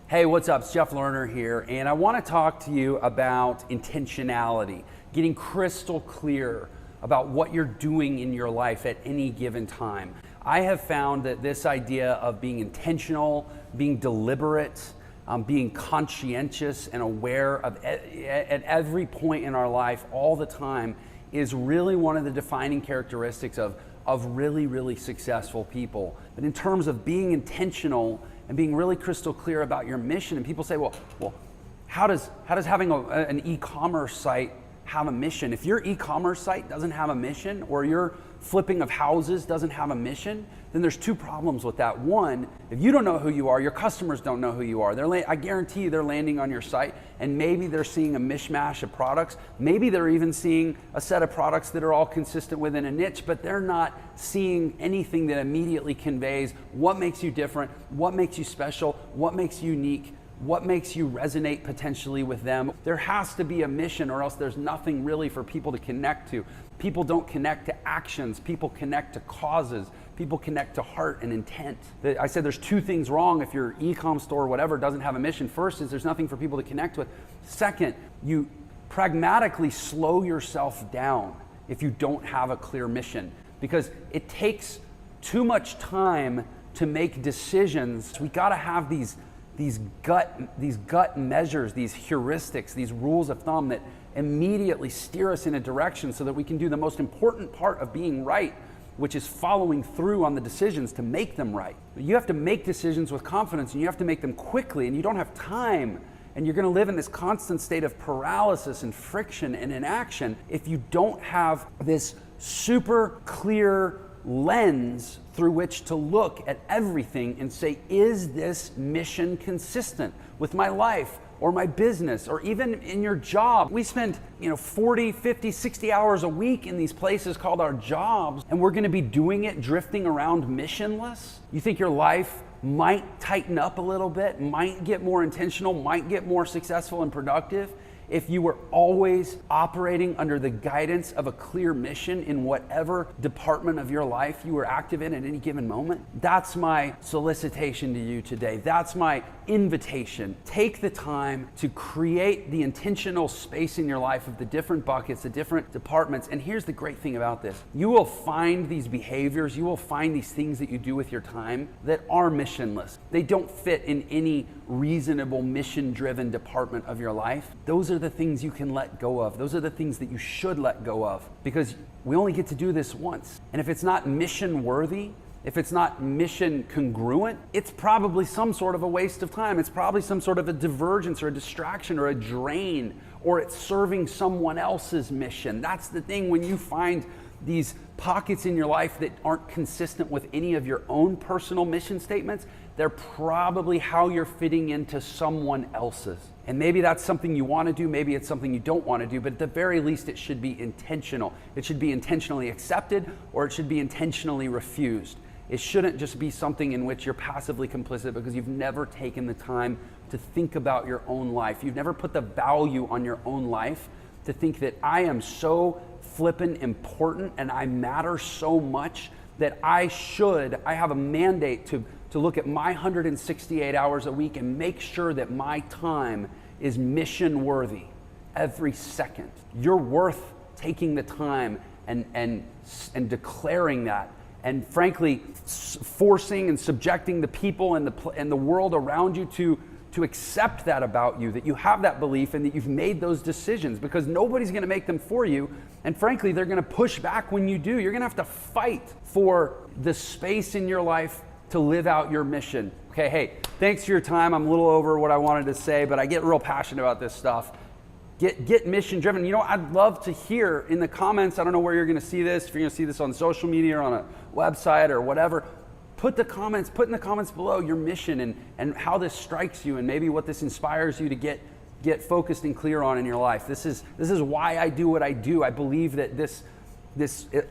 Hey, what's up? It's Jeff Lerner here, and I want to talk to you about intentionality, getting crystal clear about what you're doing in your life at any given time. I have found that this idea of being intentional, being deliberate, being conscientious and aware of at every point in our life all the time is really one of the defining characteristics of really, really successful people. But in terms of being intentional and being really crystal clear about your mission, and people say, well, how does having an e-commerce site have a mission? If your e-commerce site doesn't have a mission, or your flipping of houses doesn't have a mission, then there's two problems with that. One, if you don't know who you are, your customers don't know who you are. I guarantee you they're landing on your site, and maybe they're seeing a mishmash of products. Maybe they're even seeing a set of products that are all consistent within a niche, but they're not seeing anything that immediately conveys what makes you different, what makes you special, what makes you unique, what makes you resonate potentially with them. There has to be a mission, or else there's nothing really for people to connect to. People don't connect to actions. People connect to causes. People connect to heart and intent. I said there's two things wrong if your e-com store or whatever doesn't have a mission. First is there's nothing for people to connect with. Second, you pragmatically slow yourself down if you don't have a clear mission, because it takes too much time to make decisions. We got to have these gut measures, these heuristics, these rules of thumb that immediately steer us in a direction so that we can do the most important part of being right, which is following through on the decisions to make them right. You have to make decisions with confidence, and you have to make them quickly, and you don't have time. And you're going to live in this constant state of paralysis and friction and inaction if you don't have this super clear lens through which to look at everything and say, is this mission consistent with my life or my business, or even in your job? We spend 40, 50, 60 hours a week in these places called our jobs, and we're going to be doing it drifting around missionless. You think your life might tighten up a little bit, might get more intentional, might get more successful and productive if you were always operating under the guidance of a clear mission in whatever department of your life you were active in at any given moment? That's my solicitation to you today. That's my invitation. Take the time to create the intentional space in your life of the different buckets, the different departments. And here's the great thing about this. You will find these behaviors, you will find these things that you do with your time that are missionless. They don't fit in any reasonable mission-driven department of your life. Those are the things you can let go of. Those are the things that you should let go of, because we only get to do this once. And if it's not mission worthy, if it's not mission congruent, it's probably some sort of a waste of time. It's probably some sort of a divergence or a distraction or a drain, or it's serving someone else's mission. That's the thing. When you find these pockets in your life that aren't consistent with any of your own personal mission statements, they're probably how you're fitting into someone else's. And maybe that's something you want to do, maybe it's something you don't want to do, but at the very least it should be intentional. It should be intentionally accepted, or it should be intentionally refused. It shouldn't just be something in which you're passively complicit because you've never taken the time to think about your own life. You've never put the value on your own life to think that I am so flippin' important and I matter so much that I have a mandate to look at my 168 hours a week and make sure that my time is mission worthy every second. You're worth taking the time and declaring that, and frankly forcing and subjecting the people and the world around you to accept that about you, that you have that belief and that you've made those decisions, because nobody's going to make them for you. And frankly, they're going to push back when you do. You're going to have to fight for the space in your life to live out your mission. Okay, hey, thanks for your time. I'm a little over what I wanted to say, but I get real passionate about this stuff. Get mission driven. I'd love to hear in the comments, I don't know where you're going to see this, if you're going to see this on social media or on a website or whatever, put in the comments below your mission and how this strikes you, and maybe what this inspires you to get focused and clear on in your life. This is why I do what I do. I believe that this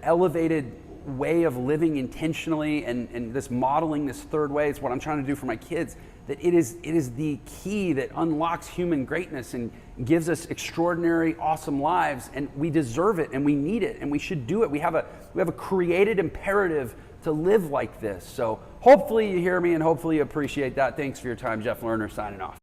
elevated way of living intentionally and this modeling this third way is what I'm trying to do for my kids, that it is the key that unlocks human greatness and gives us extraordinary, awesome lives, and we deserve it and we need it and we should do it. We have a created imperative to live like this. So hopefully you hear me and hopefully you appreciate that. Thanks for your time. Jeff Lerner signing off.